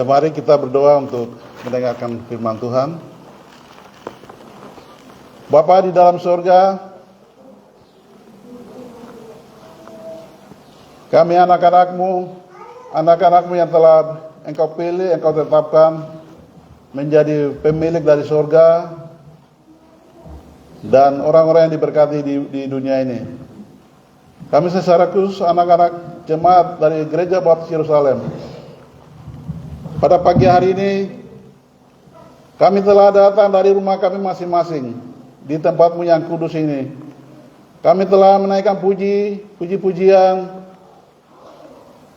mari kita berdoa untuk mendengarkan firman Tuhan. Bapa di dalam surga, kami anak-anakmu yang telah Engkau pilih, Engkau tetapkan menjadi pemilik dari surga dan orang-orang yang diberkati di dunia ini. Kami secara khusus anak-anak jemaat dari Gereja Baptis Yerusalem, pada pagi hari ini kami telah datang dari rumah kami masing-masing di tempat-Mu yang kudus ini. Kami telah menaikkan puji-pujian,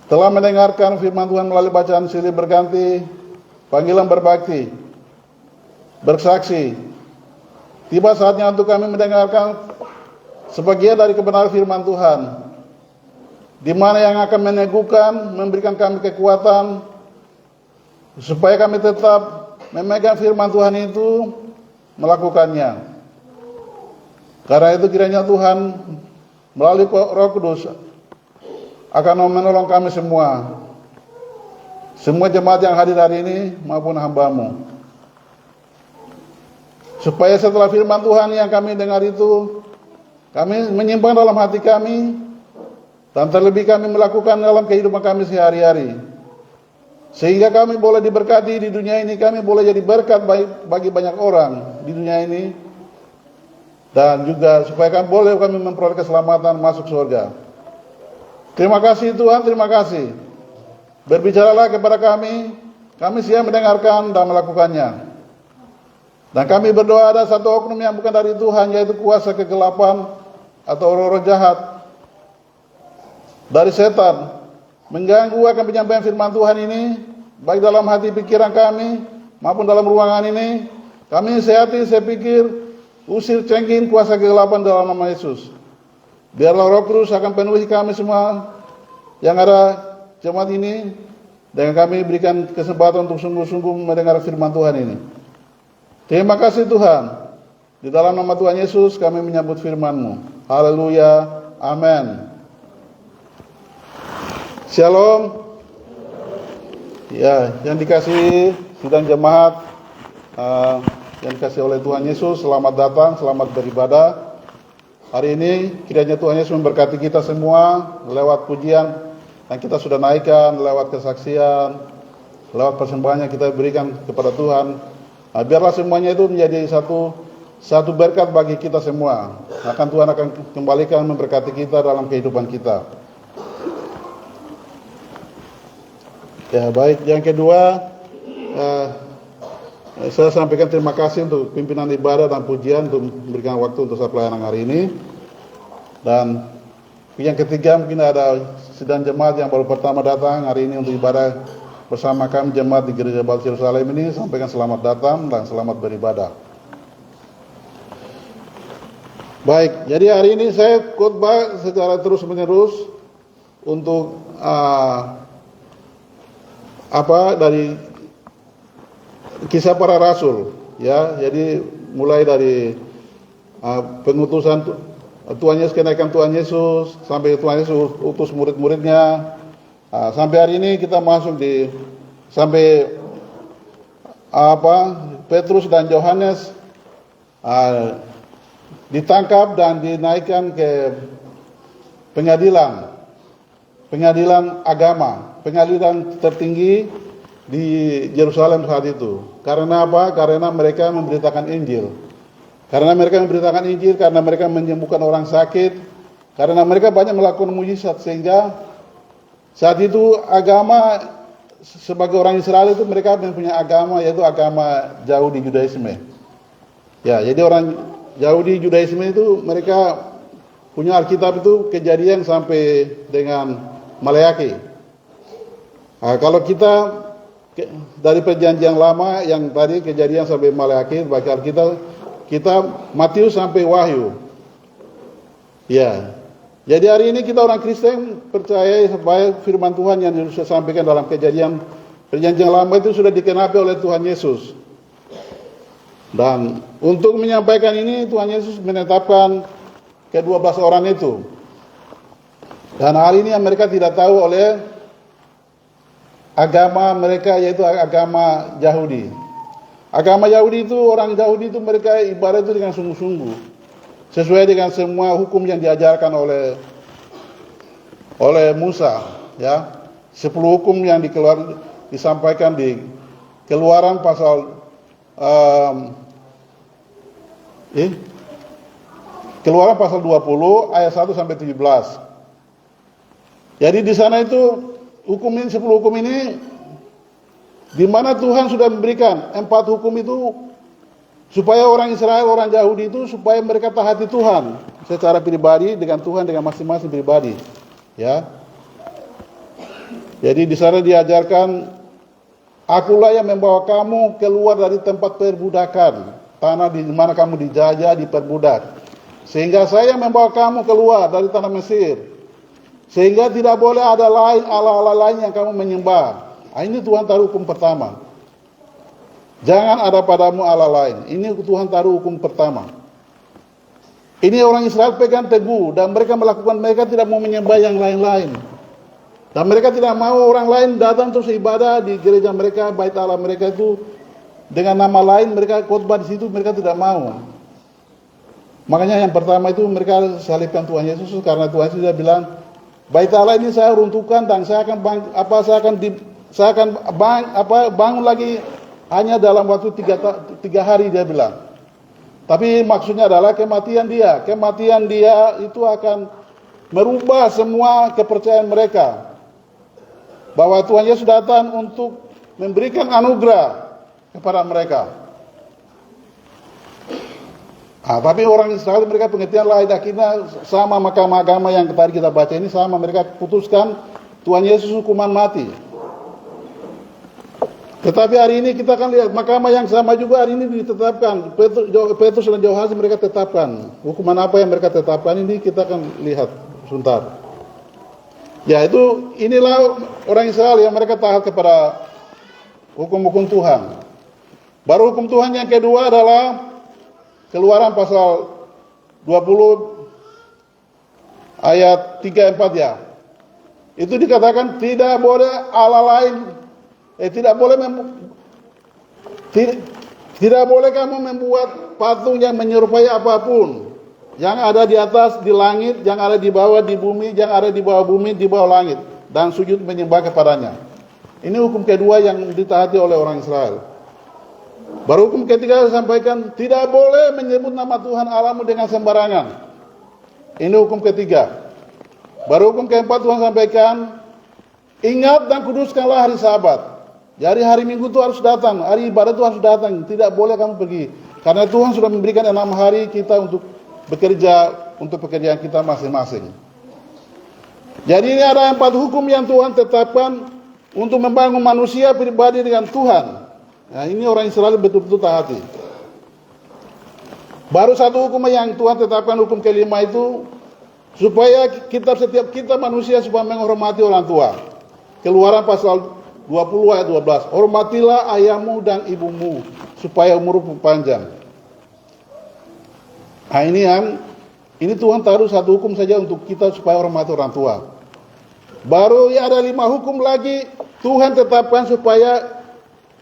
telah mendengarkan firman Tuhan melalui bacaan silih berganti, panggilan berbakti, bersaksi. Tiba saatnya untuk kami mendengarkan sebagian dari kebenaran firman Tuhan, di mana yang akan meneguhkan, memberikan kami kekuatan, supaya kami tetap memegang firman Tuhan itu, melakukannya. Karena itu kiranya Tuhan melalui Roh Kudus akan menolong kami semua jemaat yang hadir hari ini maupun hamba-Mu, supaya setelah firman Tuhan yang kami dengar itu, kami menyimpan dalam hati kami, dan terlebih kami melakukan dalam kehidupan kami sehari-hari, sehingga kami boleh diberkati di dunia ini, kami boleh jadi berkat bagi banyak orang di dunia ini, dan juga supaya kami boleh memperoleh keselamatan masuk surga. Terima kasih Tuhan, terima kasih. Berbicaralah kepada kami siap mendengarkan dan melakukannya. Dan kami berdoa ada satu oknum yang bukan dari Tuhan, yaitu kuasa kegelapan atau roh-roh jahat dari setan, mengganggu akan penyampaian firman Tuhan ini, baik dalam hati pikiran kami maupun dalam ruangan ini. Kami sehati, sepikir, usir cengking kuasa kegelapan dalam nama Yesus. Biarlah Roh Kudus akan penuhi kami semua yang ada jemaat ini, dan kami berikan kesempatan untuk sungguh-sungguh mendengar firman Tuhan ini. Terima kasih Tuhan. Di dalam nama Tuhan Yesus kami menyambut firman-Mu. Haleluya. Amin. Shalom. Ya, yang dikasih sidang jemaat, yang dikasih oleh Tuhan Yesus, selamat datang, selamat beribadah. Hari ini kiranya Tuhan Yesus memberkati kita semua lewat pujian yang kita sudah naikkan, lewat kesaksian, lewat persembahan yang kita berikan kepada Tuhan. Biarlah semuanya itu menjadi satu berkat bagi kita semua. Tuhan akan kembalikan memberkati kita dalam kehidupan kita. Ya, baik. Yang kedua, saya sampaikan terima kasih untuk pimpinan ibadah dan pujian untuk memberikan waktu untuk saya pelayanan hari ini. Dan yang ketiga, mungkin ada sidang jemaat yang baru pertama datang hari ini untuk ibadah bersama kami jemaat di Gereja Baptis Yerusalem ini. Sampaikan selamat datang dan selamat beribadah. Baik, jadi hari ini saya khotbah secara terus-menerus untuk dari kisah para rasul, ya. Jadi mulai dari pengutusan Tuhan Yesus, kenaikan Tuhan Yesus, sampai Tuhan Yesus utus murid-muridnya, sampai hari ini kita masuk sampai Petrus dan Yohanes ditangkap dan dinaikkan ke pengadilan agama, pengadilan tertinggi di Yerusalem saat itu. Karena apa? Karena mereka memberitakan Injil. Karena mereka menyembuhkan orang sakit, karena mereka banyak melakukan mujizat, sehingga saat itu agama sebagai orang Israel itu mereka mempunyai agama, yaitu agama Yahudi Judaisme. Ya, jadi orang Yahudi Judaisme itu mereka punya Alkitab itu Kejadian sampai dengan Maleakhi. Kalau kita dari perjanjian lama yang tadi Kejadian sampai Maleakhi, baca Alkitab kita Matius sampai Wahyu. Ya. Jadi hari ini kita orang Kristen percaya supaya firman Tuhan yang saya sampaikan dalam perjanjian lama itu sudah dikenapi oleh Tuhan Yesus. Dan untuk menyampaikan ini Tuhan Yesus menetapkan ke-12 orang itu. Dan hal ini yang mereka tidak tahu oleh agama mereka, yaitu agama Yahudi. Agama Yahudi itu, orang Yahudi itu mereka ibadah itu dengan sungguh-sungguh, sesuai dengan semua hukum yang diajarkan oleh Musa, ya. 10 hukum yang disampaikan di Keluaran pasal Keluaran pasal 20 ayat 1 sampai 17. Jadi di sana itu hukum ini, 10 hukum ini, di mana Tuhan sudah memberikan 4 hukum itu supaya orang Israel, orang Yahudi itu supaya mereka taati Tuhan secara pribadi dengan Tuhan, dengan masing-masing pribadi, ya. Jadi di sana diajarkan, akulah yang membawa kamu keluar dari tempat perbudakan, tanah di mana kamu dijajah, diperbudak, sehingga saya membawa kamu keluar dari tanah Mesir, sehingga tidak boleh ada lain Allah-Allah lain yang kamu menyembah. Ini Tuhan taruh hukum pertama. Jangan ada padamu Allah lain. Ini Tuhan taruh hukum pertama. Ini orang Israel pegang teguh, dan mereka melakukan, mereka tidak mau menyembah yang lain-lain. Dan mereka tidak mau orang lain datang terus ibadah di gereja mereka, bait Allah mereka itu dengan nama lain, mereka khotbah di situ, mereka tidak mau. Makanya yang pertama itu mereka salibkan Tuhan Yesus, karena Tuhan sudah bilang, bait Allah ini saya runtuhkan dan saya akan bangun lagi hanya dalam waktu 3 hari, dia bilang. Tapi maksudnya adalah kematian dia itu akan merubah semua kepercayaan mereka, bahwa Tuhan Yesus datang untuk memberikan anugerah kepada mereka. Tapi orang Israel mereka pengertian lain, akhirnya sama mahkamah agama yang tadi kita baca ini sama, mereka putuskan Tuhan Yesus hukuman mati. Tetapi hari ini kita akan lihat mahkamah yang sama juga hari ini ditetapkan, Petrus dan Yohanes mereka tetapkan. Hukuman apa yang mereka tetapkan ini kita akan lihat sebentar. Ya, itu inilah orang Israel yang mereka taat kepada hukum-hukum Tuhan. Baru hukum Tuhan yang kedua adalah Keluaran pasal 20 ayat 3-4, ya. Itu dikatakan tidak boleh Allah lain, tidak boleh kamu membuat patung yang menyerupai apapun yang ada di atas di langit, yang ada di bawah di bumi, yang ada di bawah bumi, di bawah langit, dan sujud menyembah kepadanya. Ini hukum kedua yang ditaati oleh orang Israel. Baru hukum ketiga sampaikan, tidak boleh menyebut nama Tuhan Allahmu dengan sembarangan. Ini hukum ketiga. Baru hukum keempat Tuhan sampaikan, ingat dan kuduskanlah hari Sabat. Jadi hari Minggu itu harus datang, hari ibadat itu harus datang, tidak boleh kamu pergi. Karena Tuhan sudah memberikan 6 hari kita untuk bekerja untuk pekerjaan kita masing-masing. Jadi ini ada 4 hukum yang Tuhan tetapkan untuk membangun manusia pribadi dengan Tuhan. Nah, ini orang Israel betul-betul taati. Baru 1 hukum yang Tuhan tetapkan, hukum kelima itu supaya setiap kita manusia supaya menghormati orang tua. Keluaran pasal 20 ayat 12. Hormatilah ayahmu dan ibumu supaya umurmu panjang. Nah, ini Tuhan taruh 1 hukum saja untuk kita supaya hormati orang tua. Baru ya ada 5 hukum lagi Tuhan tetapkan supaya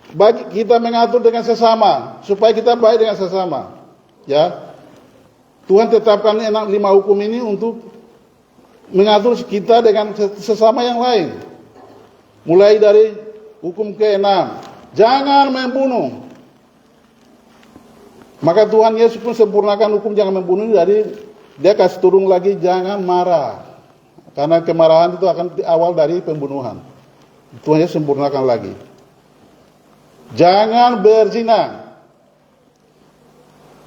bagi kita mengatur dengan sesama, supaya kita baik dengan sesama. Ya, Tuhan tetapkan 5 hukum ini untuk mengatur kita dengan sesama yang lain. Mulai dari hukum ke-6, jangan membunuh. Maka Tuhan Yesus pun sempurnakan hukum jangan membunuh, dari dia kasih turun lagi jangan marah. Karena kemarahan itu akan awal dari pembunuhan. Tuhan Yesus sempurnakan lagi. Jangan berzina.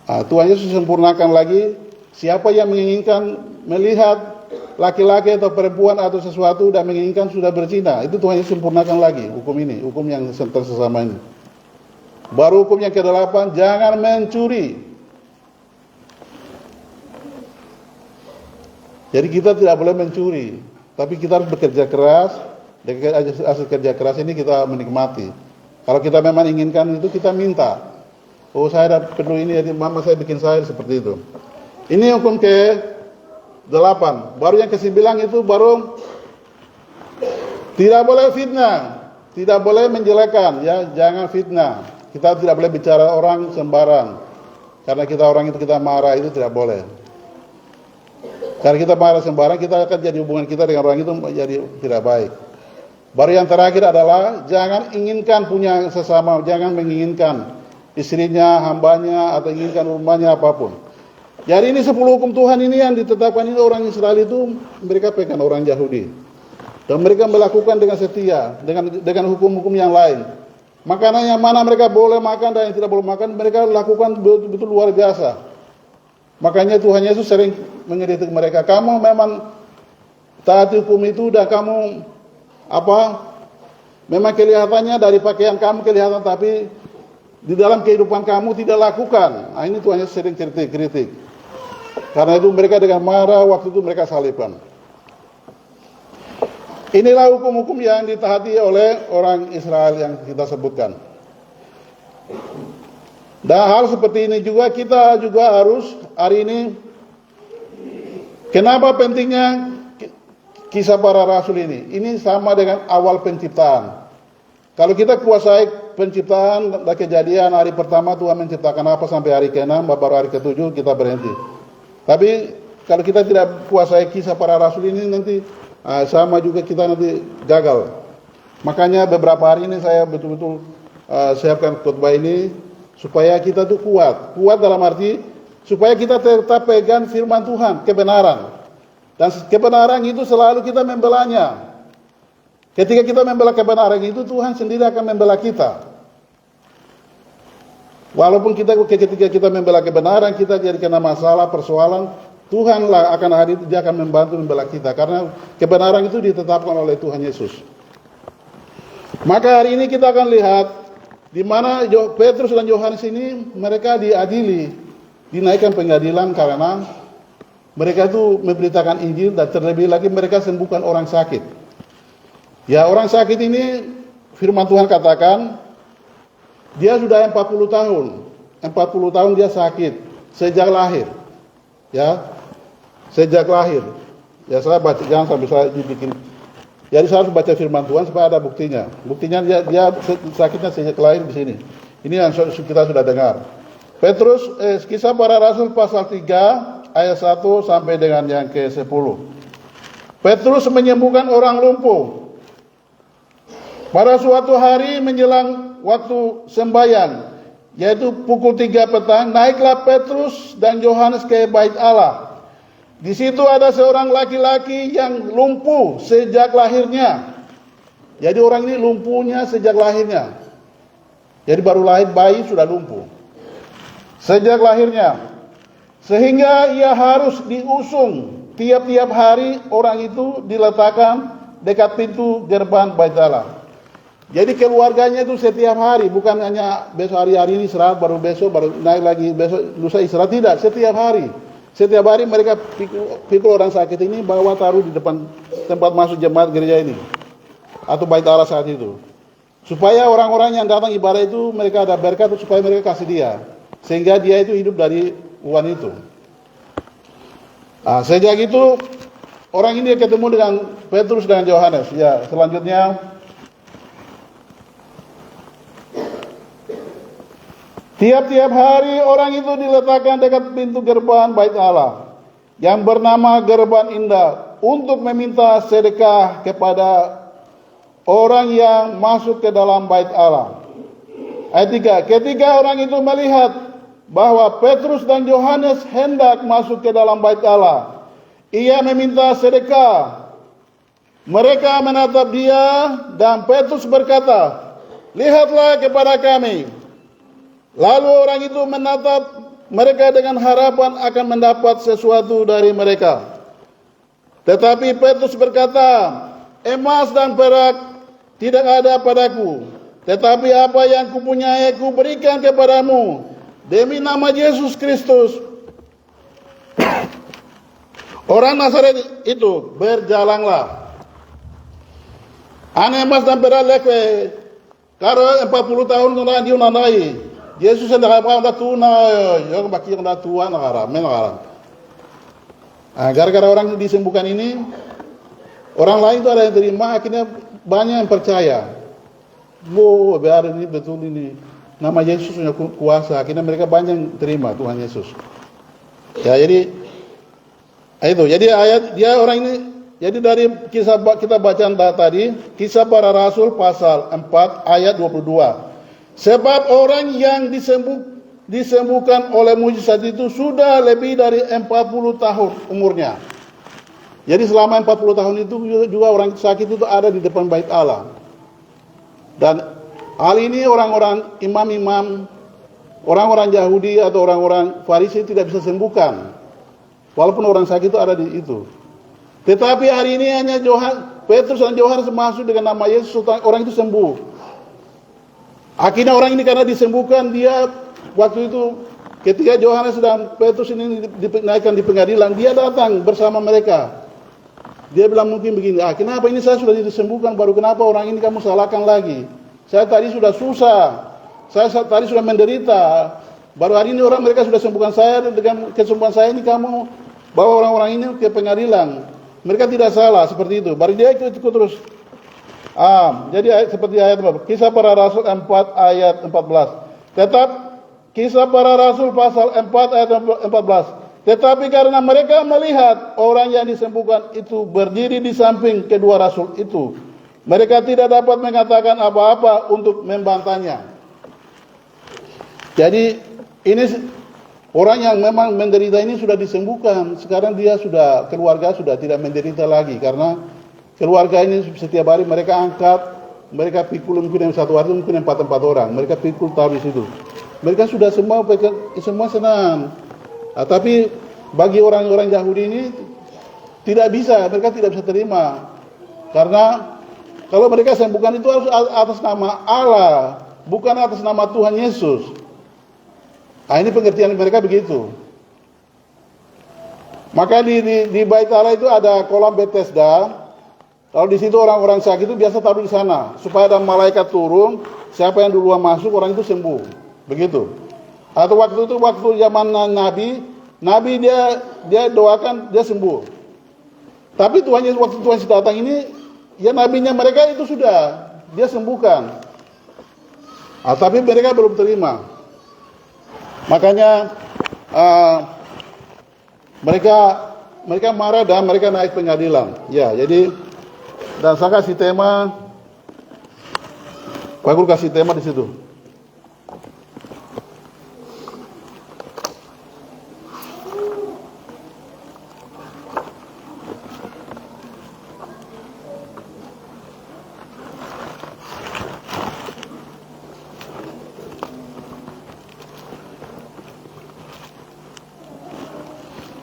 Tuhan Yesus sempurnakan lagi, siapa yang menginginkan melihat laki-laki atau perempuan atau sesuatu dan menginginkan sudah berzina, itu Tuhan Yesus sempurnakan lagi hukum ini, hukum yang tentang sesama ini. Baru hukum yang ke-8, jangan mencuri. Jadi kita tidak boleh mencuri, tapi kita harus bekerja keras. Dengan hasil kerja keras ini kita menikmati. Kalau kita memang inginkan itu, kita minta. Oh, saya dapat perlu ini, jadi mama saya bikin saya seperti itu. Ini hukum ke-8. Baru yang ke-9 itu baru tidak boleh fitnah. tidak boleh menjelekan, ya, jangan fitnah. Kita tidak boleh bicara orang sembarang. Karena kita orang itu kita marah itu tidak boleh. Karena kita marah sembarang, kita akan jadi hubungan kita dengan orang itu jadi tidak baik. Baru yang terakhir adalah jangan inginkan punya sesama, jangan menginginkan istrinya, hambanya, atau inginkan rumahnya apapun. Jadi ini 10 hukum Tuhan ini yang ditetapkan ini orang Israel itu mereka pegang orang Yahudi. Dan mereka melakukan dengan setia, dengan hukum-hukum yang lain. Makanan yang mana mereka boleh makan dan yang tidak boleh makan, mereka lakukan betul-betul luar biasa. Makanya Tuhan Yesus sering mengkritik mereka, kamu memang taati hukum itu dan kamu memang kelihatannya dari pakaian kamu kelihatan, tapi di dalam kehidupan kamu tidak lakukan. Nah, ini Tuhan Yesus sering kritik. Karena itu mereka dengan marah waktu itu mereka salibkan. Inilah hukum-hukum yang ditaati oleh orang Israel yang kita sebutkan. Dan hal seperti ini juga kita juga harus hari ini. Kenapa pentingnya kisah para rasul ini? Ini sama dengan awal penciptaan. Kalau kita kuasai penciptaan dan kejadian hari pertama Tuhan menciptakan apa sampai hari ke-6, baru hari ke-7 kita berhenti. Tapi kalau kita tidak kuasai kisah para rasul ini nanti sama juga kita nanti gagal. Makanya beberapa hari ini saya betul-betul siapkan khotbah ini supaya kita tuh kuat. Kuat dalam arti supaya kita tetap pegang firman Tuhan, kebenaran. Dan kebenaran itu selalu kita membelanya. Ketika kita membela kebenaran itu Tuhan sendiri akan membela kita. Walaupun ketika kita membela kebenaran kita jadi kena masalah, persoalan, Tuhanlah akan hadir, dia akan membantu membela kita. Karena kebenaran itu ditetapkan oleh Tuhan Yesus. Maka hari ini kita akan lihat di mana Petrus dan Yohanes ini mereka diadili, dinaikkan pengadilan karena mereka itu memberitakan Injil dan terlebih lagi mereka sembuhkan orang sakit. Ya, orang sakit ini firman Tuhan katakan dia sudah 40 tahun. 40 tahun dia sakit sejak lahir. Ya. Sejak lahir. Ya, saya baca, jangan sampai saya dibikin. Jadi saya harus baca firman Tuhan supaya ada buktinya. Buktinya dia sakitnya sejak lahir di sini. Ini yang kita sudah dengar. Petrus kisah para rasul pasal 3 ayat 1 sampai dengan yang ke-10. Petrus menyembuhkan orang lumpuh. Pada suatu hari menjelang waktu sembahyang, yaitu pukul 3 petang, naiklah Petrus dan Yohanes ke bait Allah. Di situ ada seorang laki-laki yang lumpuh sejak lahirnya. Jadi orang ini lumpuhnya sejak lahirnya. Jadi baru lahir bayi sudah lumpuh. Sejak lahirnya. Sehingga ia harus diusung. Tiap-tiap hari orang itu diletakkan dekat pintu gerbang bait Allah. Jadi keluarganya itu setiap hari, bukan hanya besok hari ini istirahat, baru besok, baru naik lagi, besok lusa istirahat, tidak, setiap hari. Setiap hari mereka pikul orang sakit ini bawa taruh di depan tempat masuk jemaat gereja ini. Atau bait Allah saat itu. Supaya orang-orang yang datang ibadah itu mereka ada berkat supaya mereka kasih dia. Sehingga dia itu hidup dari uang itu. Nah, sejak itu orang ini ketemu dengan Petrus dan Yohanes. Ya, selanjutnya tiap-tiap hari orang itu diletakkan dekat pintu gerbang bait Allah yang bernama Gerbang Indah untuk meminta sedekah kepada orang yang masuk ke dalam bait Allah. Ayat 3, ketika orang itu melihat bahwa Petrus dan Yohanes hendak masuk ke dalam bait Allah, ia meminta sedekah. Mereka menatap dia dan Petrus berkata, "Lihatlah kepada kami." Lalu orang itu menatap mereka dengan harapan akan mendapat sesuatu dari mereka. Tetapi Petrus berkata, "Emas dan perak tidak ada padaku, tetapi apa yang kupunyai ku berikan kepadamu. Demi nama Yesus Kristus, orang Nazaret itu, berjalanlah." Ane emas dan perak lekwe, karo 40 tahun kena diunandai. Yesus hendak apa anda tuna, yang baki anda tua negara, menegara. Gara-gara orang disembuhkan ini, orang lain itu ada yang terima, akhirnya banyak yang percaya. Wow, biar ini betul ini. Nama Yesus punya kuasa. Akhirnya mereka banyak yang terima Tuhan Yesus. Ya, jadi itu. Jadi ayat dia orang ini. Jadi dari kisah kita bacaan tadi, Kisah Para Rasul pasal 4 ayat 22. Sebab orang yang disembuhkan oleh mujizat itu sudah lebih dari 40 tahun umurnya. Jadi selama 40 tahun itu juga orang sakit itu ada di depan bait Allah. Dan hal ini orang-orang imam-imam, orang-orang Yahudi atau orang-orang Farisi tidak bisa sembuhkan. Walaupun orang sakit itu ada di itu. Tetapi hari ini hanya Petrus dan Yohanes masuk dengan nama Yesus, orang itu sembuh. Akhirnya orang ini karena disembuhkan, dia waktu itu ketika Yohanes dan Petrus ini dinaikkan di pengadilan, dia datang bersama mereka. Dia bilang mungkin begini, kenapa ini saya sudah disembuhkan, baru kenapa orang ini kamu salahkan lagi? Saya tadi sudah susah, saya tadi sudah menderita, baru hari ini mereka sudah sembuhkan saya, dengan kesembuhan saya ini kamu bawa orang-orang ini ke pengadilan. Mereka tidak salah seperti itu. Baru dia ikut terus. Jadi seperti ayat Kisah Para Rasul 4 ayat 14. Tetap Kisah Para Rasul pasal 4 ayat 14. Tetapi karena mereka melihat orang yang disembuhkan itu berdiri di samping kedua rasul itu, mereka tidak dapat mengatakan apa-apa untuk membantahnya. Jadi ini orang yang memang menderita ini sudah disembuhkan. Sekarang dia sudah, keluarga sudah tidak menderita lagi. Karena keluarga ini setiap hari mereka angkat, mereka pikul mungkin yang satu hari mungkin 4 orang. Mereka pikul taruh di situ. Mereka sudah semua senang. Tapi bagi orang-orang Yahudi ini tidak bisa, mereka tidak bisa terima. Karena kalau mereka sembuhkan itu harus atas nama Allah, bukan atas nama Tuhan Yesus. Ini pengertian mereka begitu. Maka di bait Allah itu ada kolam Bethesda. Kalau di situ orang-orang sakit itu biasa taruh di sana, supaya ada malaikat turun, siapa yang duluan masuk orang itu sembuh. Begitu. Atau waktu zaman Nabi dia doakan dia sembuh. Tapi Tuhan Yesus waktu Tuhan Yesus datang ini, ya nabinya mereka itu sudah dia sembuhkan. Tapi mereka belum terima. Makanya mereka marah dan mereka naik pengadilan. Ya, jadi dan saya kasih tema, Pak Guru kasih tema di situ.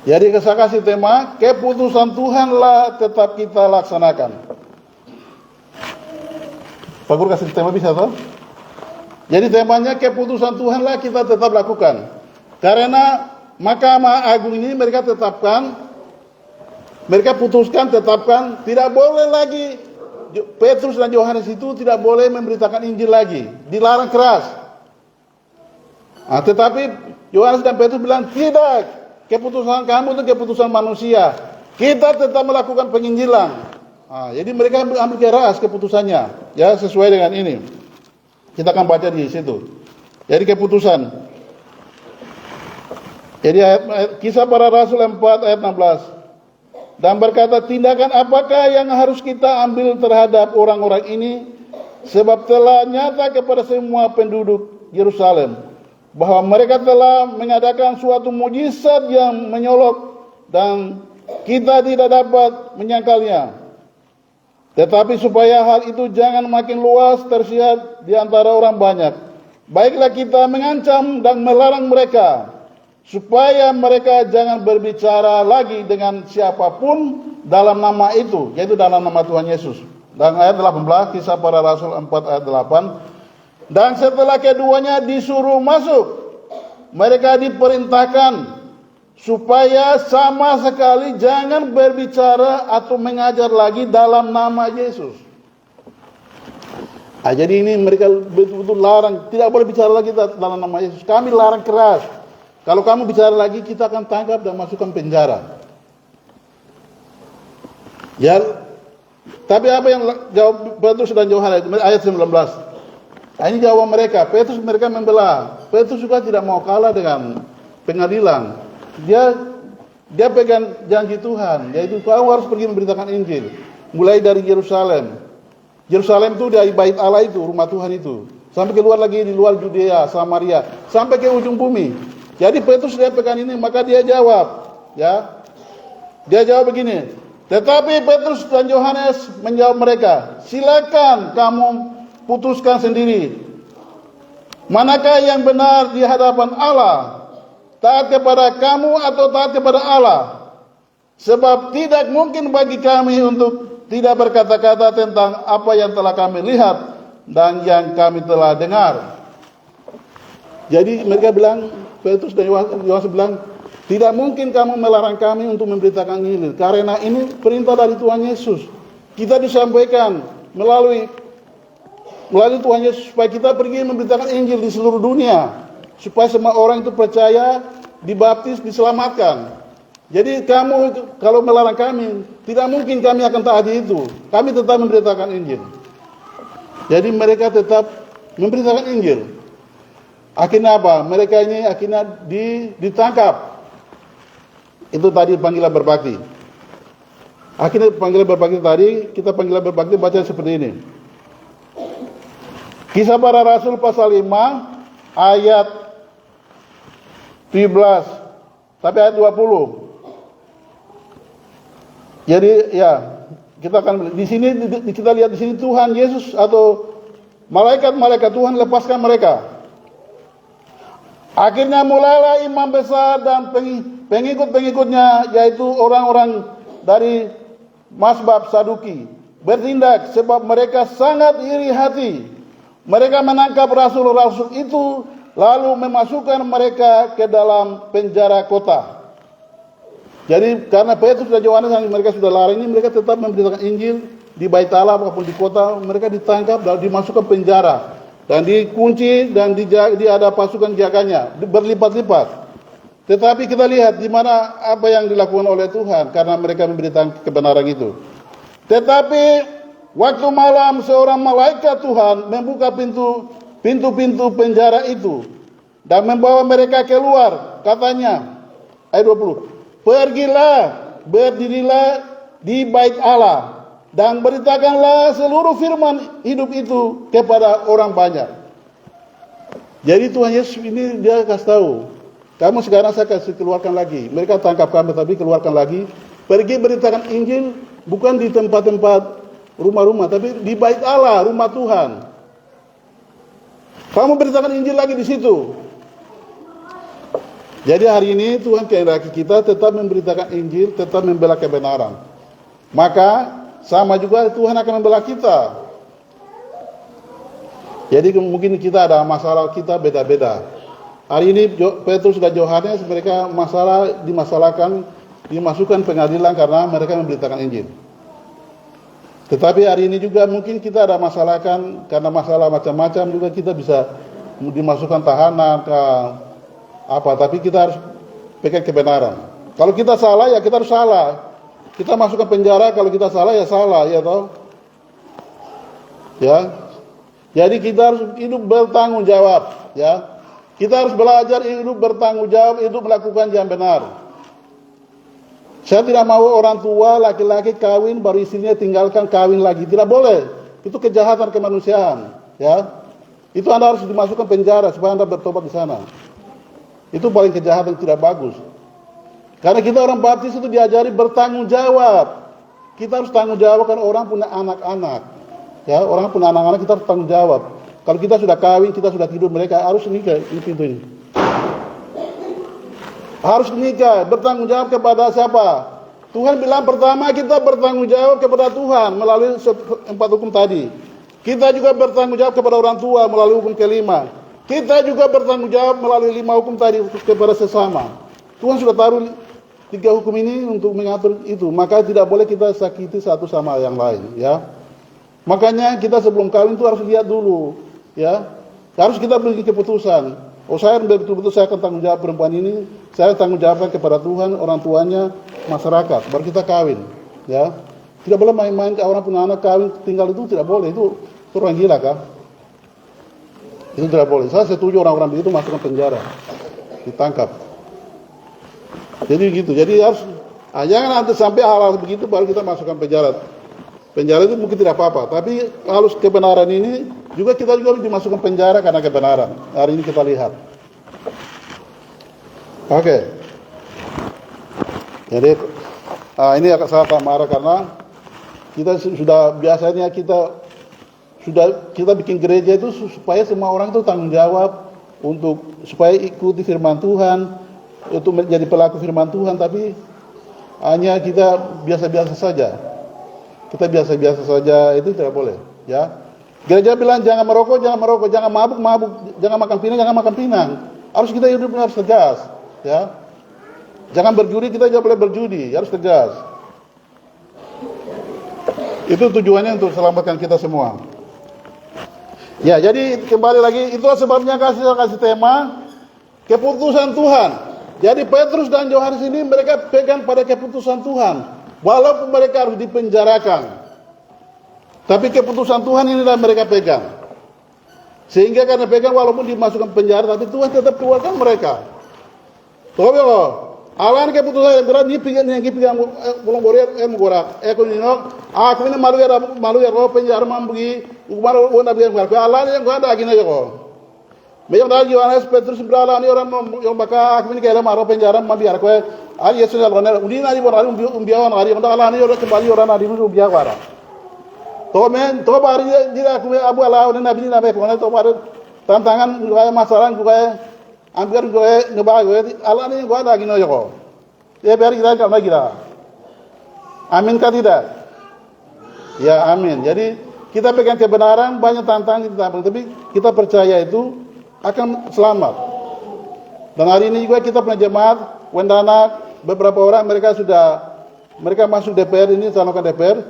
Jadi saya kasih tema, keputusan Tuhanlah tetap kita laksanakan. Pak Guru kasih tema bisa toh? Jadi temanya keputusan Tuhanlah kita tetap lakukan. Karena Mahkamah Agung ini mereka putuskan, tidak boleh lagi Petrus dan Yohanes itu tidak boleh memberitakan Injil lagi, dilarang keras. Tetapi Yohanes dan Petrus bilang tidak. Keputusan kamu itu keputusan manusia. Kita tetap melakukan penginjilan. Jadi mereka ambil keras keputusannya. Ya, sesuai dengan ini. Kita akan baca di situ. Jadi keputusan. Jadi Kisah Para Rasul 4 ayat 16. Dan berkata, tindakan apakah yang harus kita ambil terhadap orang-orang ini? Sebab telah nyata kepada semua penduduk Yerusalem bahwa mereka telah mengadakan suatu mujizat yang menyolok dan kita tidak dapat menyangkalnya. Tetapi supaya hal itu jangan makin luas tersiar di antara orang banyak, baiklah kita mengancam dan melarang mereka, supaya mereka jangan berbicara lagi dengan siapapun dalam nama itu, yaitu dalam nama Tuhan Yesus. Dan ayat 18, Kisah Para Rasul 4 ayat 8. Dan setelah keduanya disuruh masuk, mereka diperintahkan supaya sama sekali jangan berbicara atau mengajar lagi dalam nama Yesus. Jadi ini mereka betul-betul larang, tidak boleh bicara lagi dalam nama Yesus. Kami larang keras. Kalau kamu bicara lagi, kita akan tangkap dan masukkan penjara. Ya, tapi apa yang jawab Petrus dan Yohanes ayat 19? Ini jawaban mereka. Petrus mereka membela. Petrus juga tidak mau kalah dengan pengadilan. Dia pegang janji Tuhan, yaitu kau harus pergi memberitakan Injil. Mulai dari Yerusalem. Yerusalem itu dari bait Allah itu, rumah Tuhan itu. Sampai keluar lagi di luar Judea, Samaria, sampai ke ujung bumi. Jadi Petrus dia pegang ini, maka dia jawab, ya. Dia jawab begini. Tetapi Petrus dan Yohanes menjawab mereka, silakan kamu putuskan sendiri. Manakah yang benar di hadapan Allah? Taat kepada kamu atau taat kepada Allah? Sebab tidak mungkin bagi kami untuk tidak berkata-kata tentang apa yang telah kami lihat dan yang kami telah dengar. Jadi mereka bilang, Petrus dan Yohanes bilang, tidak mungkin kamu melarang kami untuk memberitakan Injil, karena ini perintah dari Tuhan Yesus. Kita disampaikan melalui Tuhan Yesus supaya kita pergi memberitakan Injil di seluruh dunia, supaya semua orang itu percaya, dibaptis, diselamatkan. Jadi kamu kalau melarang kami, tidak mungkin kami akan taati itu. Kami tetap memberitakan Injil. Jadi mereka tetap memberitakan Injil. Akhirnya apa? Mereka ini akhirnya ditangkap. Itu tadi panggilan berbakti. Akhirnya panggilan berbakti tadi, kita panggilan berbakti baca seperti ini. Kisah Para Rasul pasal 5 ayat 17 sampai ayat 20. Jadi ya, kita akan di sini kita lihat di sini Tuhan Yesus atau malaikat-malaikat Tuhan lepaskan mereka. Akhirnya mulailah imam besar dan pengikut-pengikutnya, yaitu orang-orang dari mazhab Saduki, bertindak sebab mereka sangat iri hati. Mereka menangkap rasul-rasul itu lalu memasukkan mereka ke dalam penjara kota. Jadi karena Petrus dan Yohanes yang mereka sudah lari ini, mereka tetap memberitakan Injil di bait Allah maupun di kota. Mereka ditangkap dan dimasukkan penjara dan dikunci dan ada pasukan jaganya berlipat-lipat. Tetapi kita lihat di mana apa yang dilakukan oleh Tuhan karena mereka memberitakan kebenaran itu. Tetapi waktu malam seorang malaikat Tuhan membuka pintu-pintu penjara itu dan membawa mereka keluar. Katanya ayat 20. Pergilah, berdirilah di bait Allah dan beritakanlah seluruh firman hidup itu kepada orang banyak. Jadi Tuhan Yesus ini dia kasih tahu, kamu sekarang saya kasih keluarkan lagi. Mereka tangkap kami tapi keluarkan lagi. Pergi beritakan Injil bukan di tempat-tempat rumah-rumah, tapi di bait Allah, rumah Tuhan. Kamu beritakan Injil lagi di situ. Jadi hari ini Tuhan kehendaki kita tetap memberitakan Injil, tetap membela kebenaran. Maka sama juga Tuhan akan membela kita. Jadi mungkin kita ada masalah, kita beda-beda. Hari ini Petrus dan Yohanes mereka dimasukkan pengadilan karena mereka memberitakan Injil. Tetapi hari ini juga mungkin kita ada masalah karena masalah macam-macam juga kita bisa dimasukkan tahanan ke apa, tapi kita harus pegang kebenaran. Kalau kita salah ya kita harus salah. Kita masukkan penjara, kalau kita salah ya salah, ya toh. Ya. Jadi kita harus hidup bertanggung jawab, ya. Kita harus belajar hidup bertanggung jawab, hidup melakukan yang benar. Saya tidak mau orang tua laki-laki kawin baru istrinya tinggalkan kawin lagi, tidak boleh. Itu kejahatan kemanusiaan, ya. Itu Anda harus dimasukkan penjara supaya Anda bertobat di sana. Itu paling kejahatan, tidak bagus. Karena kita orang baptis itu diajari bertanggung jawab. Kita harus tanggung jawab karena orang punya anak-anak. Ya, orang punya anak-anak kita harus tanggung jawab. Kalau kita sudah kawin, kita sudah tidur, mereka harus nikah. Ini pintu ini. Harus nikah, bertanggung jawab kepada siapa? Tuhan bilang pertama kita bertanggung jawab kepada Tuhan melalui 4 hukum tadi. Kita juga bertanggung jawab kepada orang tua melalui hukum kelima. Kita juga bertanggung jawab melalui 5 hukum tadi kepada sesama. Tuhan sudah taruh 3 hukum ini untuk mengatur itu. Maka tidak boleh kita sakiti satu sama yang lain, ya. Makanya kita sebelum kawin itu harus lihat dulu, ya. Harus kita beri keputusan. Oh, saya betul-betul saya akan tanggung jawab perempuan ini. Saya tanggung jawabkan kepada Tuhan, orang tuanya, masyarakat. Baru kita kawin, ya. Tidak boleh main-main orang punya anak kawin tinggal itu tidak boleh. Itu orang gila, kan? Itu tidak boleh. Saya setuju orang-orang begitu masukkan penjara, ditangkap. Jadi gitu. Jadi harus jangan nanti sampai hal-hal begitu baru kita masukkan penjara. Penjara itu mungkin tidak apa-apa, tapi harus kebenaran ini juga kita juga dimasukkan penjara karena kebenaran. Hari ini kita lihat. Oke. Jadi ini agak sangat marah karena kita sudah biasanya kita bikin gereja itu supaya semua orang itu tanggung jawab untuk supaya ikuti firman Tuhan, untuk menjadi pelaku firman Tuhan, tapi hanya kita biasa-biasa saja. Kita biasa-biasa saja, itu tidak boleh, ya. Gereja bilang jangan merokok, jangan mabuk, jangan makan pinang. Harus kita hidup harus tegas, ya. Jangan berjudi, kita jangan boleh berjudi, harus tegas. Itu tujuannya untuk selamatkan kita semua. Ya, jadi kembali lagi, itulah sebabnya kasih tema keputusan Tuhan. Jadi Petrus dan Yohanes ini mereka pegang pada keputusan Tuhan, walaupun mereka harus dipenjarakan. Tapi keputusan Tuhan inilah mereka pegang. Sehingga karena pegang walaupun dimasukkan penjara, tapi Tuhan tetap keluarkan mereka. Tahu loh, alan keputusan yang berat ni pigang pulang gorak. Aku ini malu ya roh penjara mambugi. Umaru wona biar mereka alan yang gua ada lagi aja kok. Memang dah Yohanes Petrus berala ni orang yang baka aku ini kayak maro penjara mambiar ko. Yesus dah orang udi nari orang umbiawan nari orang alan ni orang kembali orang nari umbiak wara. To bari dia aku abu ala orang nabi nabi ko to bari tantangan gua masalah gua hampir gua ngebah gua alan ni gua ada lagi aja kok. Ya biar kita kan lagi dah. Amin kah tidak? Ya amin. Jadi kita pegang kebenaran, banyak tantangan kita, tapi kita percaya itu akan selamat. Dan hari ini juga kita punya jemaat, Wendana, beberapa orang mereka masuk DPR ini, calonkan DPR.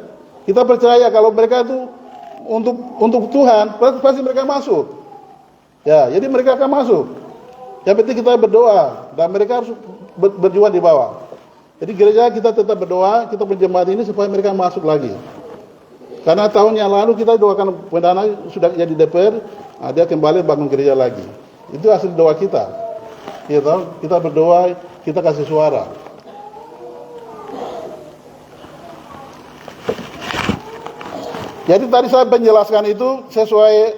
Kita percaya kalau mereka itu untuk Tuhan, pasti mereka masuk. Ya, jadi mereka akan masuk. Yang penting kita berdoa dan mereka harus berjuang di bawah. Jadi gereja kita tetap berdoa, kita berjemaat ini supaya mereka masuk lagi. Karena tahun yang lalu kita doakan Wendana sudah jadi DPR, dia kembali bangun gereja lagi. Itu hasil doa kita. Kita berdoa, kita kasih suara. Jadi tadi saya menjelaskan itu sesuai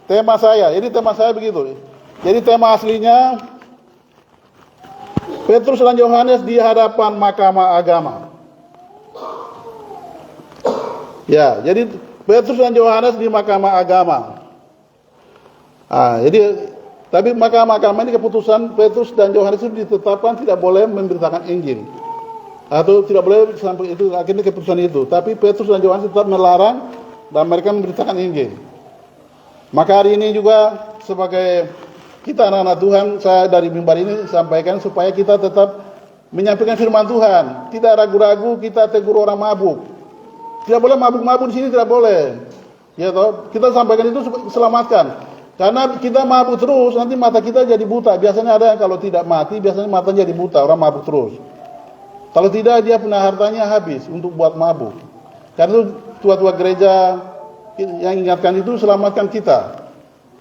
tema saya. Jadi tema saya begitu. Jadi tema aslinya Petrus dan Yohanes di hadapan mahkamah agama. Ya, jadi Petrus dan Yohanes di mahkamah agama. Jadi tapi mahkamah agama ini keputusan Petrus dan Yohanes itu ditetapkan tidak boleh memberitakan Injil. Atau tidak boleh sampai itu akhirnya keputusan itu. Tapi Petrus dan Yohanes tetap melarang dan mereka memberitakan Injil. Maka hari ini juga sebagai kita anak-anak Tuhan, saya dari mimbar ini sampaikan supaya kita tetap menyampaikan firman Tuhan. Tidak ragu-ragu kita tegur orang mabuk. Tidak boleh mabuk-mabuk di sini, tidak boleh. Ya toh, kita sampaikan itu selamatkan. Karena kita mabuk terus, nanti mata kita jadi buta. Biasanya ada yang kalau tidak mati, biasanya matanya jadi buta, orang mabuk terus. Kalau tidak, dia punya hartanya habis untuk buat mabuk. Karena itu tua-tua gereja yang ingatkan itu selamatkan kita.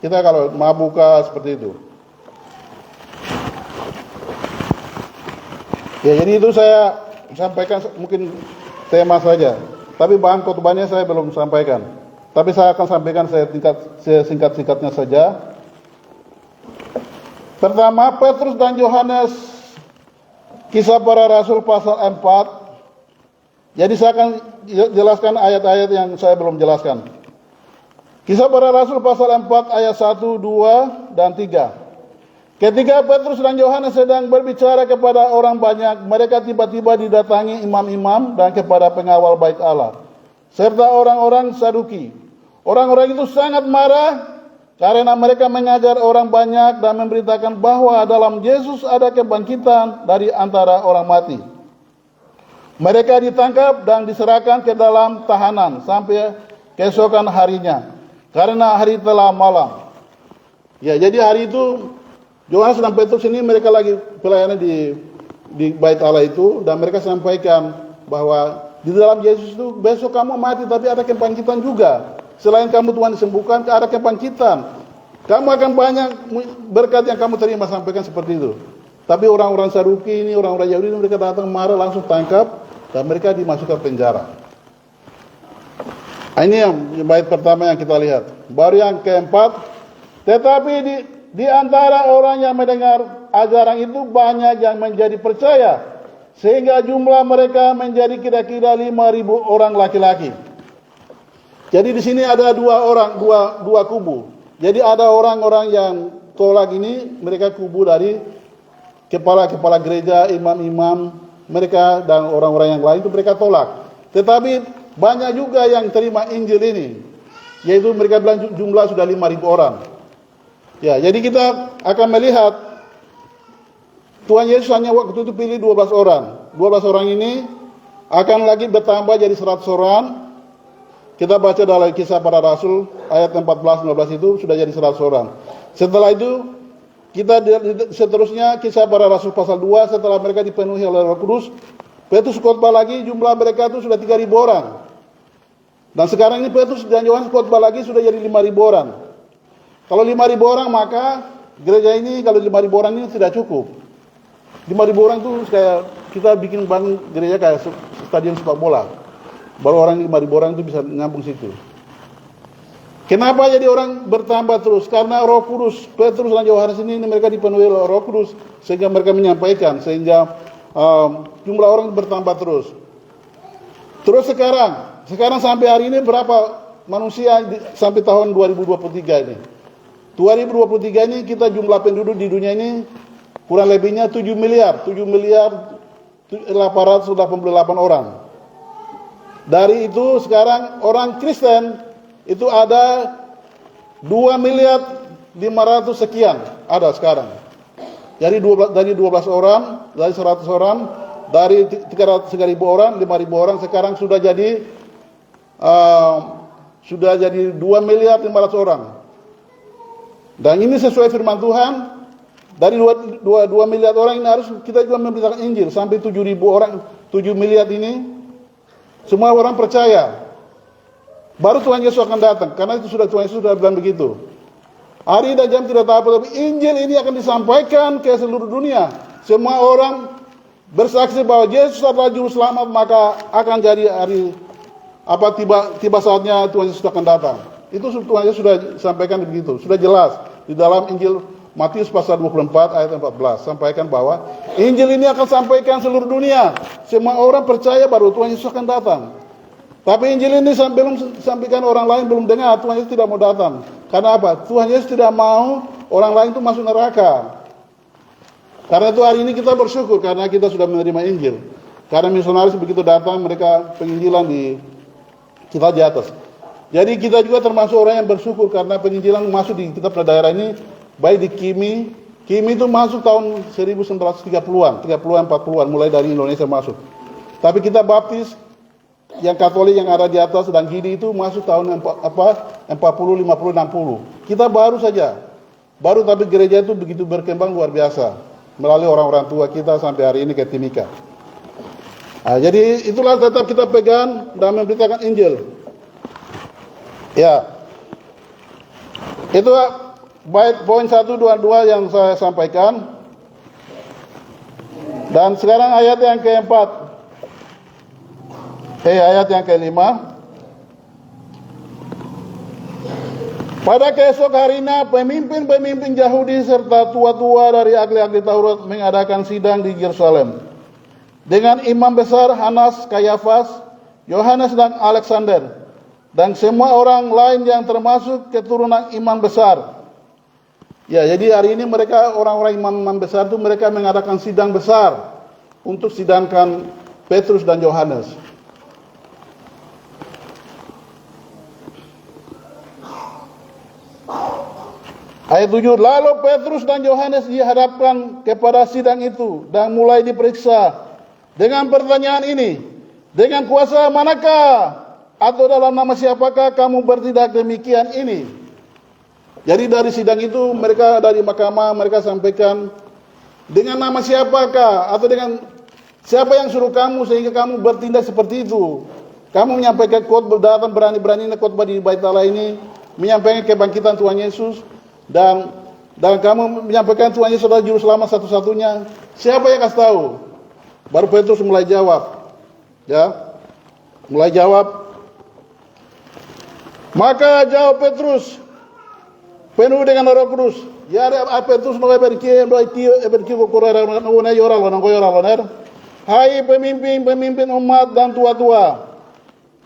Kita kalau mabuk seperti itu. Ya, jadi itu saya sampaikan mungkin tema saja. Tapi bahan khotbahnya saya belum sampaikan. Tapi saya akan sampaikan sesingkat-singkatnya saja. Pertama, Petrus dan Yohanes, Kisah Para Rasul pasal 4. Jadi saya akan jelaskan ayat-ayat yang saya belum jelaskan. Kisah Para Rasul pasal 4 ayat 1, 2, dan 3. Ketika Petrus dan Yohanes sedang berbicara kepada orang banyak, mereka tiba-tiba didatangi imam-imam dan kepada pengawal bait Allah, serta orang-orang Saduki. Orang-orang itu sangat marah karena mereka mengajar orang banyak dan memberitakan bahwa dalam Yesus ada kebangkitan dari antara orang mati. Mereka ditangkap dan diserahkan ke dalam tahanan sampai keesokan harinya, karena hari telah malam. Ya, jadi hari itu Yohanes dan Petrus ini mereka lagi pelayanan di bait Allah itu, dan mereka sampaikan bahwa di dalam Yesus itu besok kamu mati tapi ada kebangkitan juga. Selain kamu Tuhan disembuhkan, ada kebangkitan. Kamu akan banyak berkat yang kamu terima, sampaikan seperti itu. Tapi orang-orang Saduki ini, orang-orang Yahudi ini, mereka datang marah, langsung tangkap, dan mereka dimasukkan penjara. Ini yang bait pertama yang kita lihat. Baru yang keempat, tetapi di antara orang yang mendengar ajaran itu banyak yang menjadi percaya, sehingga jumlah mereka menjadi kira-kira 5.000 orang laki-laki. Jadi di sini ada dua kubu. Jadi ada orang-orang yang tolak ini, mereka kubu dari kepala-kepala gereja, imam-imam, mereka dan orang-orang yang lain itu mereka tolak. Tetapi banyak juga yang terima Injil ini, yaitu mereka bilang jumlah sudah 5.000 orang. Ya, jadi kita akan melihat Tuhan Yesus hanya waktu itu pilih 12 orang. 12 orang ini akan lagi bertambah jadi 100 orang. Kita baca dalam Kisah Para Rasul ayat 14-15 itu sudah jadi 100 orang. Setelah itu kita seterusnya Kisah Para Rasul pasal 2, setelah mereka dipenuhi oleh Roh Kudus, Petrus khotbah lagi, jumlah mereka itu sudah 3.000 orang. Dan sekarang ini Petrus dan Yohanes khotbah lagi sudah jadi 5.000 orang. Kalau 5.000 orang maka gereja ini, kalau 5.000 orang ini tidak cukup. 5.000 orang itu kayak kita bikin bangun gereja kayak stadion sepak bola. Baru orang 5.000 orang itu bisa nyambung situ. Kenapa jadi orang bertambah terus? Karena Roh Kudus. Petrus dan Yohanes ini mereka dipenuhi oleh Roh Kudus sehingga mereka menyampaikan, sehingga jumlah orang bertambah terus. Terus sekarang sampai hari ini berapa manusia sampai tahun 2023 ini? 2023 ini kita jumlah penduduk di dunia ini kurang lebihnya 7 miliar 888 orang. Dari itu sekarang orang Kristen itu ada 2 miliar 500 sekian ada sekarang. Jadi dari 12 orang, dari 100 orang, dari 300 orang, 5.000 orang sekarang sudah jadi 2 miliar 500 orang. Dan ini sesuai firman Tuhan. Dari 2 miliar orang ini harus kita juga memberitakan Injil sampai 7.000 orang, 7 miliar ini semua orang percaya. Baru Tuhan Yesus akan datang, karena itu Tuhan Yesus sudah bilang begitu. Hari dan jam tidak tahu, tapi Injil ini akan disampaikan ke seluruh dunia. Semua orang bersaksi bahwa Yesus adalah juru selamat, maka akan jadi hari tiba saatnya Tuhan Yesus akan datang. Itu Tuhan Yesus sudah sampaikan begitu, sudah jelas di dalam Injil Matius pasal 24 ayat 14 sampaikan bahwa Injil ini akan sampaikan seluruh dunia. Semua orang percaya baru Tuhan Yesus akan datang. Tapi Injil ini belum sampaikan, orang lain belum dengar, Tuhan Yesus tidak mau datang. Karena apa? Tuhan Yesus tidak mau orang lain itu masuk neraka. Karena itu hari ini kita bersyukur karena kita sudah menerima Injil. Karena misionaris begitu datang, mereka penginjilan di kita di atas. Jadi kita juga termasuk orang yang bersyukur karena penginjilan masuk di kita pada daerah ini. Baik di Kimi itu masuk tahun 1930-an, 30-an, 40-an, mulai dari Indonesia masuk. Tapi kita baptis yang Katolik yang ada di atas dan Gidi itu masuk tahun 40, 50, 60. Kita baru saja. Tapi gereja itu begitu berkembang luar biasa melalui orang-orang tua kita sampai hari ini ke Timika. Nah, jadi itulah tetap kita pegang dan memberitakan Injil. Ya. Itu bait poin 1, 2, 2 yang saya sampaikan. Dan sekarang ayat yang keempat. Ayat yang kelima. Pada keesok harinya pemimpin-pemimpin Yahudi serta tua-tua dari ahli-ahli Taurat mengadakan sidang di Yerusalem. Dengan imam besar Hanas, Kayafas, Yohanes dan Alexander. Dan semua orang lain yang termasuk keturunan imam besar. Ya, jadi hari ini mereka orang-orang imam besar itu mereka mengadakan sidang besar untuk sidangkan Petrus dan Yohanes. Ayat 7, lalu Petrus dan Yohanes dihadapkan kepada sidang itu dan mulai diperiksa dengan pertanyaan ini, dengan kuasa manakah atau dalam nama siapakah kamu bertindak demikian ini? Jadi dari sidang itu mereka dari mahkamah mereka sampaikan dengan nama siapakah atau dengan siapa yang suruh kamu sehingga kamu bertindak seperti itu. Kamu menyampaikan khotbah, datang berani-beraninya khotbah di Bait Allah ini, menyampaikan kebangkitan Tuhan Yesus. dan kamu menyampaikan Tuhan Yesus adalah juru selamat satu-satunya, siapa yang kasih tahu? Baru Petrus mulai jawab, ya, mulai jawab. Maka jawab Petrus penuh dengan Roh Kudus, ya Petrus hai pemimpin umat dan tua-tua,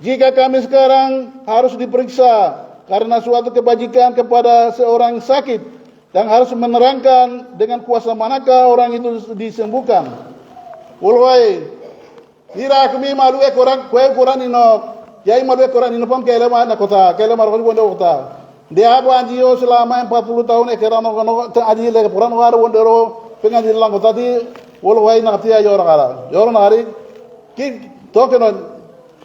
jika kami sekarang harus diperiksa karena suatu kebajikan kepada seorang sakit, dan harus menerangkan dengan kuasa manakah orang itu disembuhkan. Ulwai, ira kami malu Quran ino, yai malu Quran ino pam kelema na kota, kelema ro wondo kota. Dia banjio selama 40 tahun ekeran no aji le Quran waro wondero pengaji lang kota di ulwai na tia yora kala. Yora nari ki tokeno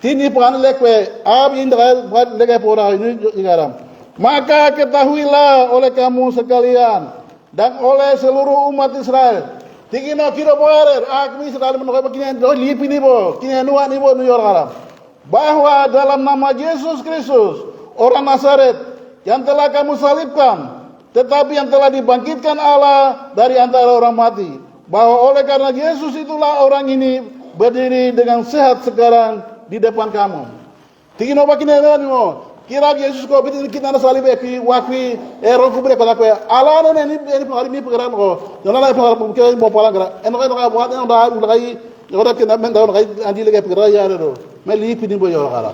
tini pan lekwe ab indra lege pora ini igaram. Maka ketahuilah oleh kamu sekalian dan oleh seluruh umat Israel. Tingino kiro boarer, akmi Israel menolak begini, lipi ni bo, kini nuan ni bo nuyor karam. Bahwa dalam nama Yesus Kristus, orang Nazaret yang telah kamu salibkan, tetapi yang telah dibangkitkan Allah dari antara orang mati. Bahwa oleh karena Yesus itulah orang ini berdiri dengan sehat sekarang di depan kamu. Tingino begini nuan ni bo. Kira Yesus ko bitin kita na salib epi wakwi ero kubre pada ko ala no ni pari mi pagran ko jona la pagran ko ke mo pala gra en ko buat en da ulai ora ke na men da ulai andi lege pagran ya ro me li pini bo yo kala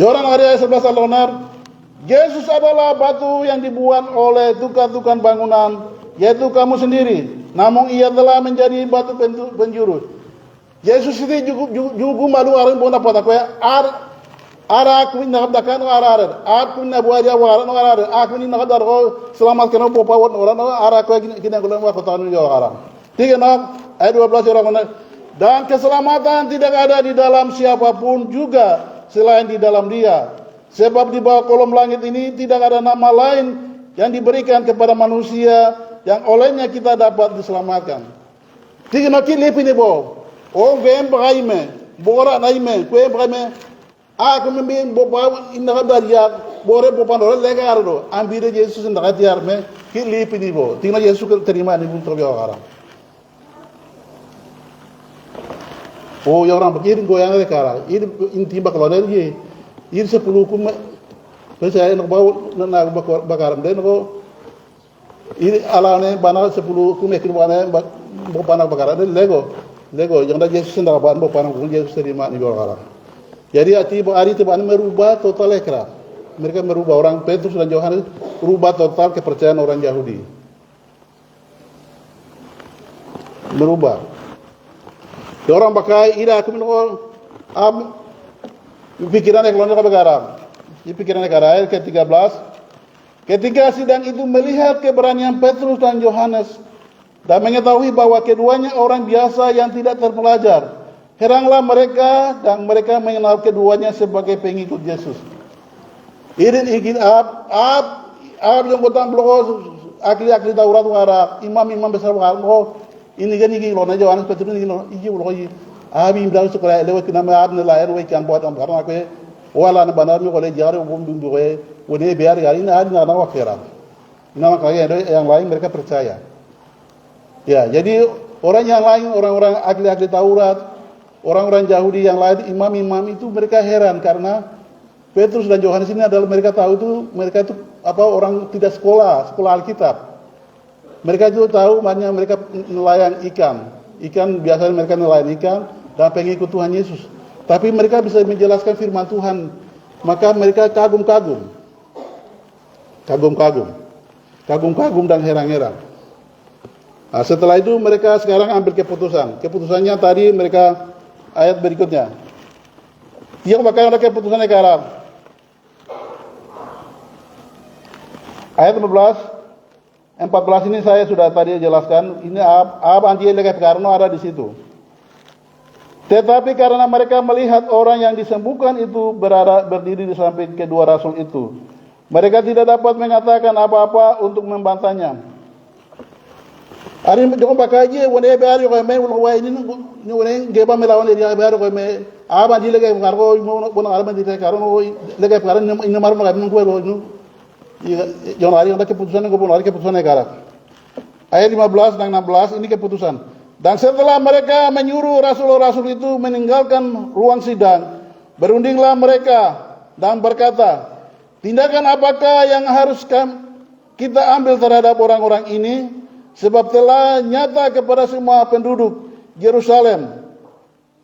Yoran hari 11 alonar Yesus adalah batu yang dibuat oleh tukang-tukang bangunan, yaitu kamu sendiri, namun ia telah menjadi batu penjuru. Yesus itu juga malu orang bona pada kau ara aku ni nak dakan ara aku ni buat dia wara no ara aku ni nak dar ko selamatkan ko pawat orang no ara ko kini gulan wa kota nu ara tiga nak ayat 12 orang dan keselamatan tidak ada di dalam siapapun juga selain di dalam Dia, sebab di bawah kolom langit ini tidak ada nama lain yang diberikan kepada manusia yang olehnya kita dapat diselamatkan. Tiga nak lipi ni bo o vem braime bora naime kwe braime a ko membe bo ba inda daria bore bo pandora legar do ambire Yesus inda gatiar me ki lipi ni bo tingna Yesus ke terima ni pun trobe orang o yo orang begitu goyang le kara ini inti bakalo ne ini 10 kum saya nak bawa na bakaram den ko ini alane bana 10 kum ekin bana bo bana bakaram den Lego, yang dah Yesus hendak buat apa pun Yesus terima ni orang. Jadi hari itu merubah total ekra. Mereka merubah orang Petrus dan Yohanes, merubah total kepercayaan orang Yahudi. Merubah. Orang pakai ida aku menolak pikiran ekonomi kebegaran. Di pikiran negara ayat ke-13. Ketika sidang itu melihat keberanian Petrus dan Yohanes dan mengetahui bahwa keduanya orang biasa yang tidak terpelajar, heranlah mereka dan mereka mengenal keduanya sebagai pengikut Yesus. Irin ingin ab yang botang blog akli Taurat wara imam besar wara ini kan ini lo na Yohanes Petrus ini lo iji lo iji abi imdal sekolah lewat nama ab nelayan we kan buat am karena aku wala na banar mi ko le jare bom dum duwe wone biar gari na ada na wakira. Nama kaya yang lain mereka percaya. Ya, jadi orang yang lain, orang-orang ahli Taurat, orang-orang Yahudi yang lain, imam-imam itu mereka heran karena Petrus dan Yohanes ini adalah mereka tahu itu mereka itu apa orang tidak sekolah Alkitab. Mereka itu tahu maknanya mereka nelayan ikan biasanya mereka nelayan ikan dan pengikut Tuhan Yesus. Tapi mereka bisa menjelaskan firman Tuhan, maka mereka kagum-kagum dan heran-heran. Nah, setelah itu mereka sekarang ambil keputusan. Keputusannya tadi mereka ayat berikutnya. Dia bakal ada keputusannya ke Arab. Ayat 14 ini saya sudah tadi jelaskan. Ini ab anti legat karena ada di situ. Tetapi karena mereka melihat orang yang disembuhkan itu berdiri di samping kedua rasul itu, mereka tidak dapat mengatakan apa-apa untuk membantahnya. Ari jong bakaje wone be ari ko me wala way ni wone geba me lawan dia be ari ko me aba di lege ngargo no bona alma di karo no lege karo ni mar ma ngam ko no jong ari onda keputusan ko bona ari keputusan negara. Ayat 15 dan 16 ini keputusan. Dan setelah mereka menyuruh rasul-rasul itu meninggalkan ruang sidang, berundinglah mereka dan berkata, tindakan apakah yang harus kita ambil terhadap orang-orang ini? Sebab telah nyata kepada semua penduduk Yerusalem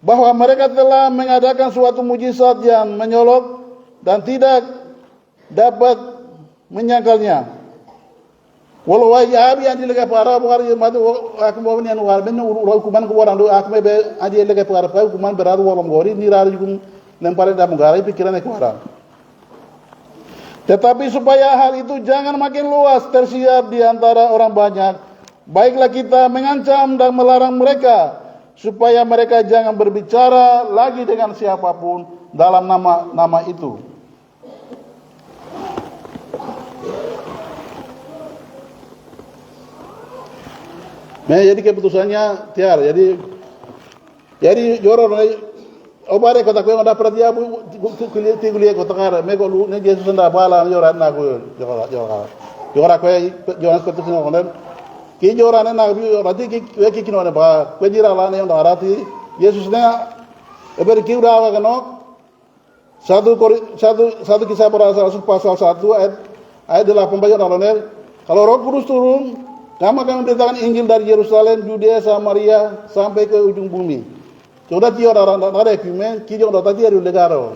bahwa mereka telah mengadakan suatu mujizat yang menyolok dan tidak dapat menyangkalnya. Walau abi andi lega para bukan madu aku mau ni anu arben ulau kuman ku orang do aku be andi lega para kuman beradu walam gori ni rari kum lempare da mugara pikiran ku orang. Tetapi supaya hal itu jangan makin luas tersiar di antara orang banyak, baiklah kita mengancam dan melarang mereka supaya mereka jangan berbicara lagi dengan siapapun dalam nama itu. Nah, jadi keputusannya tiar. Jadi joror obare kota ko nda pratia bu kuliah kota kara me ko lu ne Jesus nda bala joran na ko jora ko joran ko tsino ngonden ki joran na bi rati ki kino ne ba ko jira la ne nda rati Jesus ne eber ki ura ga no satu kisah para rasul pasal 1 ayat 8 baca ne kalau Roh Kudus turun, kamu akan memberitakan Injil dari Yerusalem, Judea, Samaria sampai ke ujung bumi. Sudah tiada orang ada ekumen, kini orang tadi ada legaro.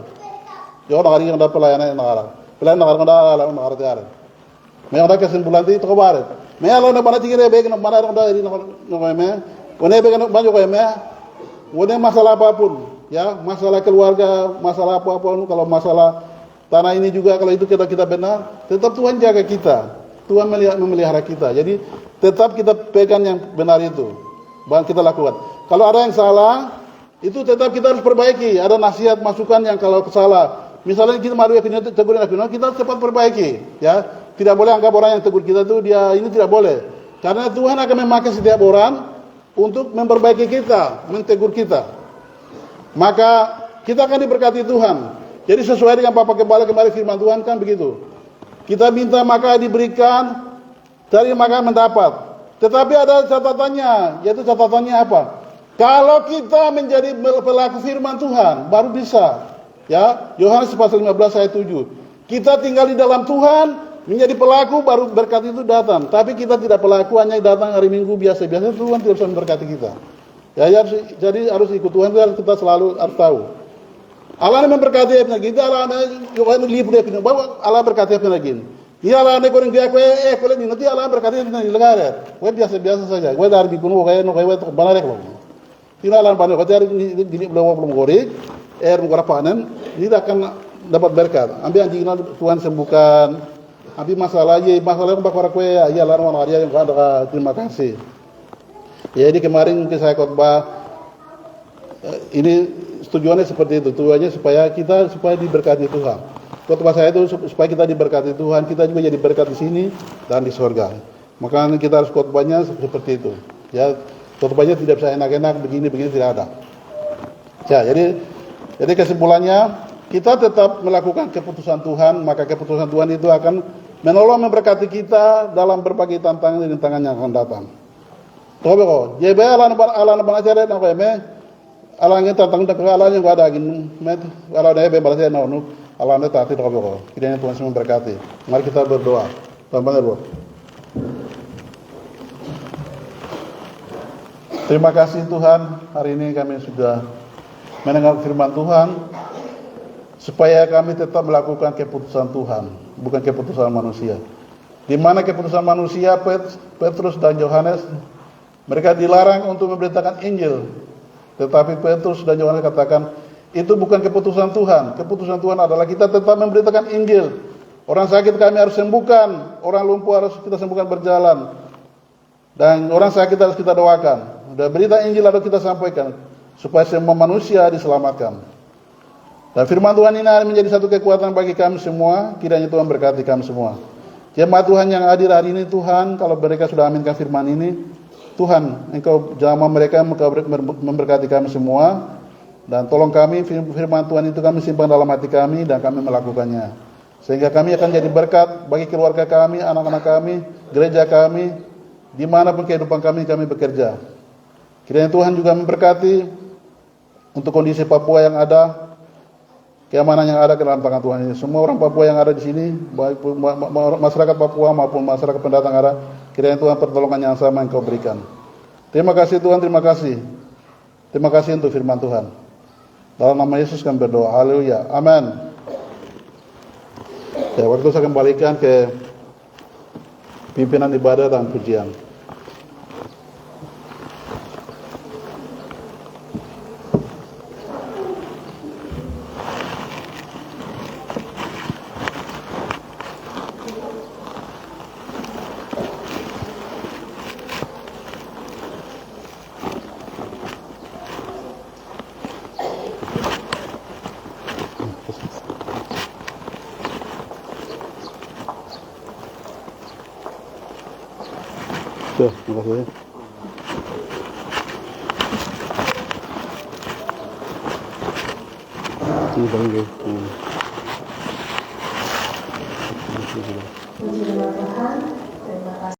Orang hari yang ada pelayanan negara ada negara. Mereka ada kesimpulan itu kabar. Mereka lalu nak mana tinggal baik, nak mana orang ada ini nak banyak kau masalah apapun, ya masalah keluarga, masalah apapun, kalau masalah tanah ini juga kalau itu kita benar, tetap Tuhan jaga kita. Tuhan memelihara kita. Jadi tetap kita pegang yang benar itu. Bahkan kita lakukan. Kalau ada yang salah, itu tetap kita harus perbaiki. Ada nasihat, masukan yang kalau salah. Misalnya kita malu ya tegur kita cepat perbaiki. Ya, tidak boleh anggap orang yang tegur kita itu dia ini tidak boleh. Karena Tuhan akan memakai setiap orang untuk memperbaiki kita, mentegur kita. Maka kita akan diberkati Tuhan. Jadi sesuai dengan Bapak kembali firman Tuhan kan begitu. Kita minta maka diberikan, cari maka mendapat. Tetapi ada catatannya, yaitu catatannya apa? Kalau kita menjadi pelaku firman Tuhan, baru bisa. Ya, Yohanes pasal 15 ayat 7. Kita tinggal di dalam Tuhan, menjadi pelaku baru berkat itu datang. Tapi kita tidak pelaku, hanya datang hari Minggu biasa-biasa, Tuhan tidak bisa memberkati kita. Ya, jadi harus ikut Tuhan, kita selalu harus tahu. Allah memberkati apa kita, Allah Yohanes lipu dia punya, bahwa Allah berkati apa lagi. Ia Allah ne korang dia kue ni nanti Allah berkati ni negara. Kue biasa-biasa saja. Kue dari bikuno kue no kue tu benar ek loh. Tidak Allah banyak. Kue dari ini belum gori, mengorang panen, ini akan dapat berkat. Ambil anjingnya Tuhan sembuhkan. Ambil masalah yang bakar kue, ya Allah orang dia yang ada terima kasih. Jadi kemarin mungkin saya khotbah ini. Tujuannya seperti itu, tujuannya supaya diberkati Tuhan. Khotbah saya itu supaya kita diberkati Tuhan, kita juga jadi berkat di sini dan di surga. Maka kita harus khotbahnya seperti itu. Ya, khotbahnya tidak bisa enak-enak begini tidak ada. Ya, jadi kesimpulannya kita tetap melakukan keputusan Tuhan, maka keputusan Tuhan itu akan menolong memberkati kita dalam berbagai tantangan dan rintangan yang akan datang. Tobe ko, jebe ala na acara na ko Alangnya tentang Allah yang ada gini, kalau ada bebalasnya nonu, Allahnya taati doa berdoa. Kiranya Tuhan semua memberkati. Mari kita berdoa. Tuhan berdoa. Terima kasih Tuhan, hari ini kami sudah mendengar firman Tuhan, supaya kami tetap melakukan keputusan Tuhan, bukan keputusan manusia. Di mana keputusan manusia, Petrus dan Yohanes, mereka dilarang untuk memberitakan Injil. Tetapi Petrus dan Yohanes katakan, itu bukan keputusan Tuhan. Keputusan Tuhan adalah kita tetap memberitakan Injil. Orang sakit kami harus sembuhkan, orang lumpuh harus kita sembuhkan berjalan. Dan orang sakit harus kita doakan. Dan berita Injil harus kita sampaikan, supaya semua manusia diselamatkan. Dan firman Tuhan ini menjadi satu kekuatan bagi kami semua. Kiranya Tuhan berkati kami semua. Jemaat Tuhan yang hadir hari ini Tuhan, kalau mereka sudah aminkan firman ini, Tuhan, Engkau jamah mereka, memberkati kami semua. Dan tolong kami, firman Tuhan itu kami simpan dalam hati kami dan kami melakukannya. Sehingga kami akan jadi berkat bagi keluarga kami, anak-anak kami, gereja kami, dimanapun kehidupan kami bekerja. Kiranya Tuhan juga memberkati untuk kondisi Papua yang ada, keamanan yang ada ke dalam tangan Tuhan ini. Semua orang Papua yang ada di sini, baik masyarakat Papua maupun masyarakat pendatang ada, kiranya Tuhan pertolongan yang sama yang Kau berikan. Terima kasih Tuhan, terima kasih. Terima kasih untuk firman Tuhan. Dalam nama Yesus kami berdoa. Haleluya. Amin. Ya, waktu saya kembalikan ke pimpinan ibadah dan pujian. Terima kasih. Ini bagus. Puji nama Tuhan, terima kasih.